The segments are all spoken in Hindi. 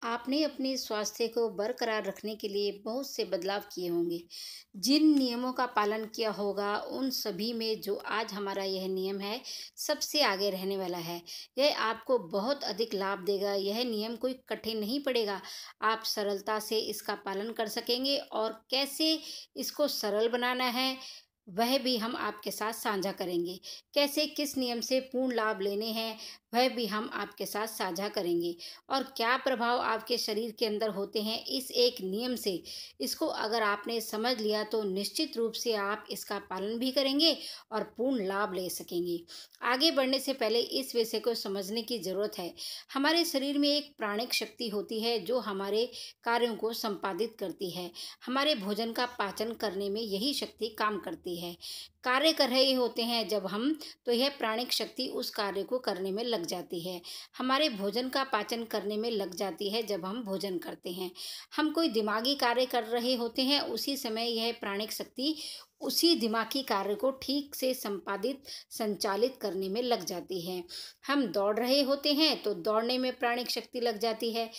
आपने अपने स्वास्थ्य को बरकरार रखने के लिए बहुत से बदलाव किए होंगे। जिन नियमों का पालन किया होगा, उन सभी में जो आज हमारा यह नियम है, सबसे आगे रहने वाला है। यह आपको बहुत अधिक लाभ देगा। यह नियम कोई कठिन नहीं पड़ेगा। आप सरलता से इसका पालन कर सकेंगे और कैसे इसको सरल बनाना है, वह भी हम आपके साथ साझा करेंगे। कैसे किस नियम से पूर्ण लाभ लेने हैं, वह भी हम आपके साथ साझा करेंगे। और क्या प्रभाव आपके शरीर के अंदर होते हैं इस एक नियम से, इसको अगर आपने समझ लिया तो निश्चित रूप से आप इसका पालन भी करेंगे और पूर्ण लाभ ले सकेंगे। आगे बढ़ने से पहले इस विषय को समझने की जरूरत है। हमारे शरीर में एक प्राणिक शक्ति होती है जो हमारे कार्यों को संपादित करती है। हमारे भोजन का पाचन करने में यही शक्ति काम करती है। कार्य कर रहे होते हैं जब हम, तो यह प्राणिक शक्ति उस कार्य को करने में लग जाती है। हमारे भोजन का पाचन करने में लग जाती है जब हम भोजन करते हैं। हम कोई दिमागी कार्य कर रहे होते हैं, उसी समय यह प्राणिक शक्ति उसी दिमागी कार्य को ठीक से संपादित संचालित करने में लग जाती है। हम दौड़ रहे होते हैं तो दौड़ने में प्राणिक शक्ति लग जाती है।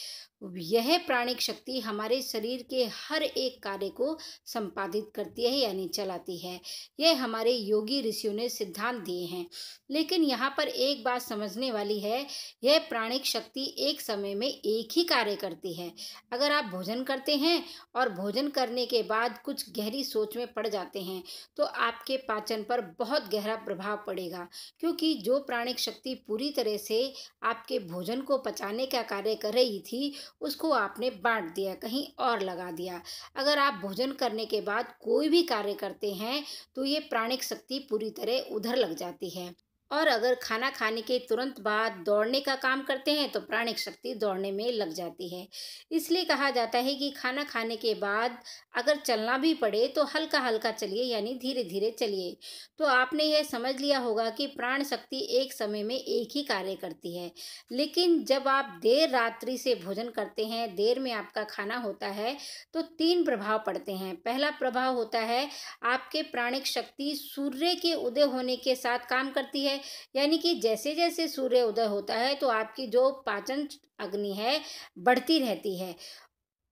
यह प्राणिक शक्ति हमारे शरीर के हर एक कार्य को संपादित करती है, यानी चलाती है। यह हमारे योगी ऋषियों ने सिद्धांत दिए हैं। लेकिन यहाँ पर एक बात समझने वाली है, यह प्राणिक शक्ति एक समय में एक ही कार्य करती है। अगर आप भोजन करते हैं और भोजन करने के बाद कुछ गहरी सोच में पड़ जाते हैं, तो आपके पाचन पर बहुत गहरा प्रभाव पड़ेगा, क्योंकि जो प्राणिक शक्ति पूरी तरह से आपके भोजन को पचाने का कार्य कर रही थी, उसको आपने बांट दिया, कहीं और लगा दिया। अगर आप भोजन करने के बाद कोई भी कार्य करते हैं, तो ये प्राणिक शक्ति पूरी तरह उधर लग जाती है। और अगर खाना खाने के तुरंत बाद दौड़ने का काम करते हैं, तो प्राणिक शक्ति दौड़ने में लग जाती है। इसलिए कहा जाता है कि खाना खाने के बाद अगर चलना भी पड़े तो हल्का हल्का चलिए, यानी धीरे धीरे चलिए। तो आपने यह समझ लिया होगा कि प्राण शक्ति एक समय में एक ही कार्य करती है। लेकिन जब आप देर रात्रि से भोजन करते हैं, देर में आपका खाना होता है, तो तीन प्रभाव पड़ते हैं। पहला प्रभाव होता है, आपके प्राणिक शक्ति सूर्य के उदय होने के साथ काम करती है। यानी कि जैसे जैसे सूर्य उदय होता है, तो आपकी जो पाचन अग्नि है, बढ़ती रहती है।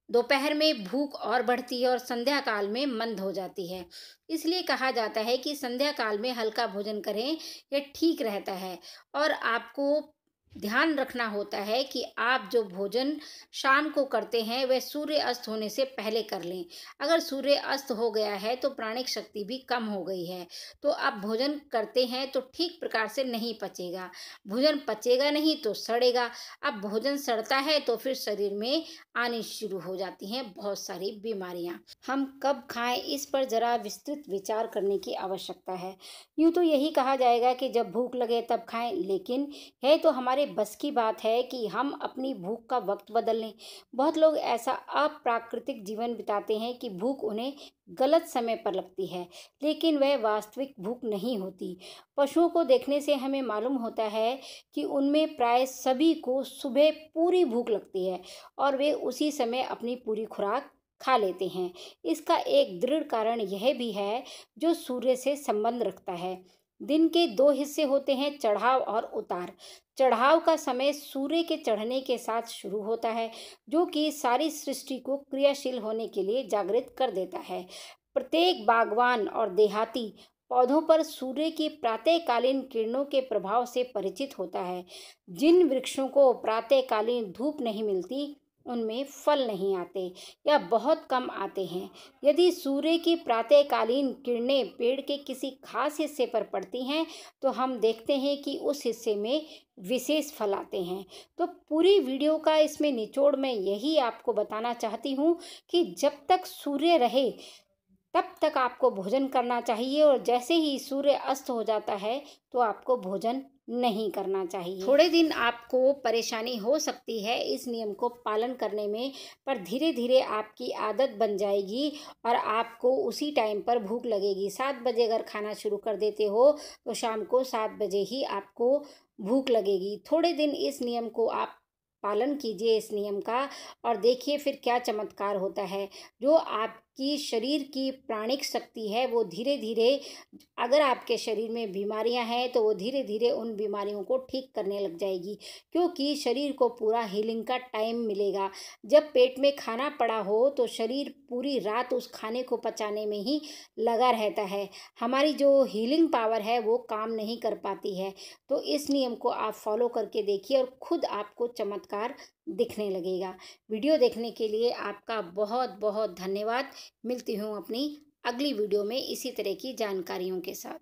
दोपहर में भूख और बढ़ती है और संध्या काल में मंद हो जाती है। इसलिए कहा जाता है कि संध्या काल में हल्का भोजन करें, यह ठीक रहता है। और आपको ध्यान रखना होता है कि आप जो भोजन शाम को करते हैं, वह सूर्य अस्त होने से पहले कर लें। अगर सूर्य अस्त हो गया है तो प्राणिक शक्ति भी कम हो गई है, तो आप भोजन करते हैं तो ठीक प्रकार से नहीं पचेगा। भोजन पचेगा नहीं तो सड़ेगा। अब भोजन सड़ता है तो फिर शरीर में आनी शुरू हो जाती हैं बहुत सारी बीमारियां। हम कब खाएं, इस पर जरा विस्तृत विचार करने की आवश्यकता है। यूं तो यही कहा जाएगा कि जब भूख लगे तब खाएं, लेकिन है तो हमारे बस की बात है कि हम अपनी भूख का वक्त बदल लें। बहुत लोग ऐसा अप्राकृतिक जीवन बिताते हैं कि भूख उन्हें गलत समय पर लगती है, लेकिन वह वास्तविक भूख नहीं होती। पशुओं को देखने से हमें मालूम होता है कि उनमें प्राय सभी को सुबह पूरी भूख लगती है और वे उसी समय अपनी पूरी खुराक खा लेते हैं। इसका एक दृढ़ कारण यह भी है, जो सूर्य से संबंध रखता है। दिन के दो हिस्से होते हैं, चढ़ाव और उतार। चढ़ाव का समय सूर्य के चढ़ने के साथ शुरू होता है, जो कि सारी सृष्टि को क्रियाशील होने के लिए जागृत कर देता है। प्रत्येक बागवान और देहाती पौधों पर सूर्य की प्रातःकालीन किरणों के प्रभाव से परिचित होता है। जिन वृक्षों को प्रातःकालीन धूप नहीं मिलती, उनमें फल नहीं आते या बहुत कम आते हैं। यदि सूर्य की प्रातःकालीन किरणें पेड़ के किसी खास हिस्से पर पड़ती हैं, तो हम देखते हैं कि उस हिस्से में विशेष फल आते हैं। तो पूरी वीडियो का इसमें निचोड़ मैं यही आपको बताना चाहती हूँ कि जब तक सूर्य रहे तब तक आपको भोजन करना चाहिए, और जैसे ही सूर्य अस्त हो जाता है तो आपको भोजन नहीं करना चाहिए। थोड़े दिन आपको परेशानी हो सकती है इस नियम को पालन करने में, पर धीरे धीरे आपकी आदत बन जाएगी और आपको उसी टाइम पर भूख लगेगी। 7 बजे अगर खाना शुरू कर देते हो, तो शाम को 7 बजे ही आपको भूख लगेगी। थोड़े दिन इस नियम को आप पालन कीजिए, इस नियम का, और देखिए फिर क्या चमत्कार होता है। जो आप कि शरीर की प्राणिक शक्ति है वो धीरे-धीरे, अगर आपके शरीर में बीमारियां हैं तो वो धीरे-धीरे उन बीमारियों को ठीक करने लग जाएगी, क्योंकि शरीर को पूरा हीलिंग का टाइम मिलेगा। जब पेट में खाना पड़ा हो तो शरीर पूरी रात उस खाने को पचाने में ही लगा रहता है। हमारी जो हीलिंग पावर है वो काम नहीं कर पाती है। तो इस नियम को आप फॉलो करके देखिए और खुद आपको चमत्कार दिखने लगेगा। वीडियो देखने के लिए आपका बहुत बहुत धन्यवाद। मिलती हूँ अपनी अगली वीडियो में इसी तरह की जानकारियों के साथ।